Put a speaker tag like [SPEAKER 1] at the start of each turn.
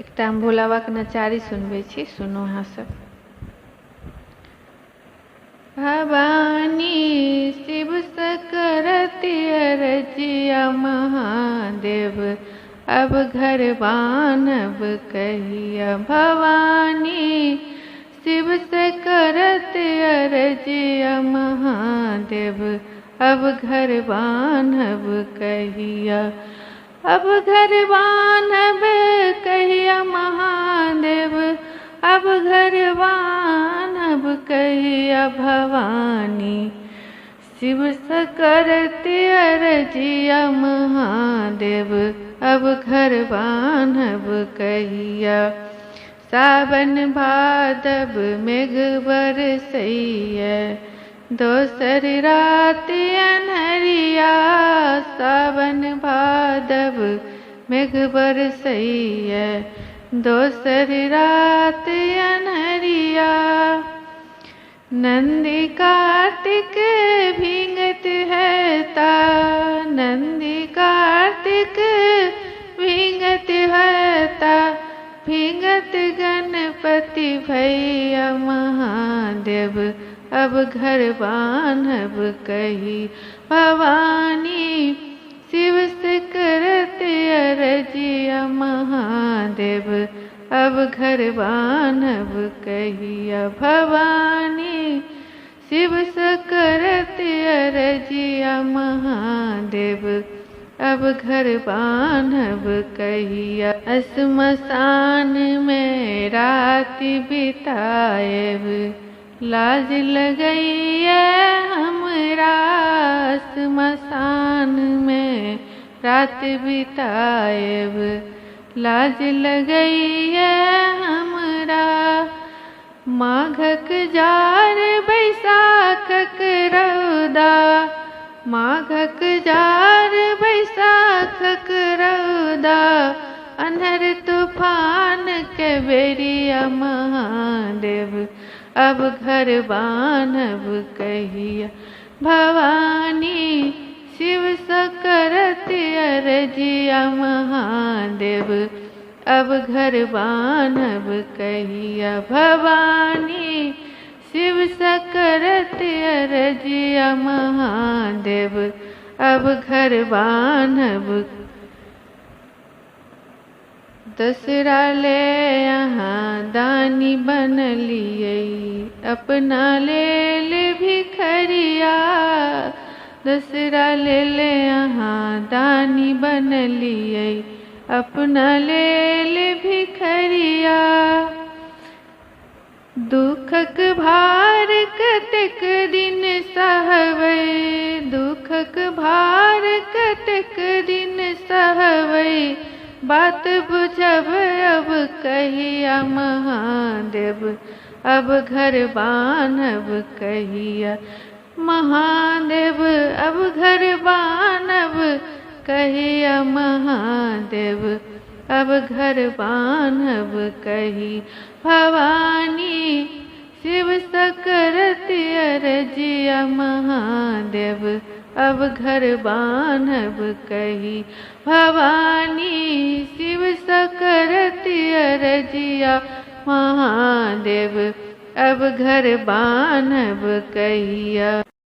[SPEAKER 1] एकटा हम भोला बाबाके नचारी सुनबै छी, सुनू अहाँ सब। भवानी शिव सकरति अरजिया महादेव, अब घर बानब कहिया। भवानी शिव सकरति अरजिया महादेव, अब घर बानब कहिया। अब घर बानब कहिया महादेव, अब घर बानब कहिया। भवानी शिव सकरति अरजिया महादेव, अब घर बानब कहिया। सावन भादव मेघ बरसैया, दोसर रात अन्हरिया। सावन भादव मेघ बरसैया, दोसर रात अन्हरिया। नंदी कार्तिक भींगत है ता, नंदी कार्तिक भींगत है ता। भींगत गणपति भैया महादेव, अब घर बानब कही। भवानी शिव सकरति अरजिया महादेव, अब घर बानब कहिया। भवानी शिव सकरति अरजिया महादेव, अब घर बानब कहिया। श्मशान में रात बिताएब, लाज लगैया हमरा। श्मशान में रात बिताएब, लाज लगैया हमरा। माघक जार बैसाखक रौदा, माघक जार बैसाखक रौदा। अन्हर तूफान के बेरिया महादेव, अब घर बानब कहिया। भवानी शिव सकरति अरजिया महादेव, अब घर बानब कहिया। भवानी शिव सकरति अरजिया महादेव, अब घर बानब। दसरा ले यहाँ दानी बनलियै, अपना लेल भिखरिया। दसरा ले यहाँ दानी बनलियै, अपना लेल भिखरिया। दुखक भार कतेक दिन सहबै, दुखक भार कतेक दिन सहबै। बात बुझब अब कहिया महादेव, अब घर बानब कहिया। महादेव अब घर बानब कहिया महादेव, अब घर बानब कही। भवानी शिव सकरति अरजिया महादेव, अब घर बानब कही। भवानी शिव सकरति अरजिया महादेव, अब घर बानब कहिया।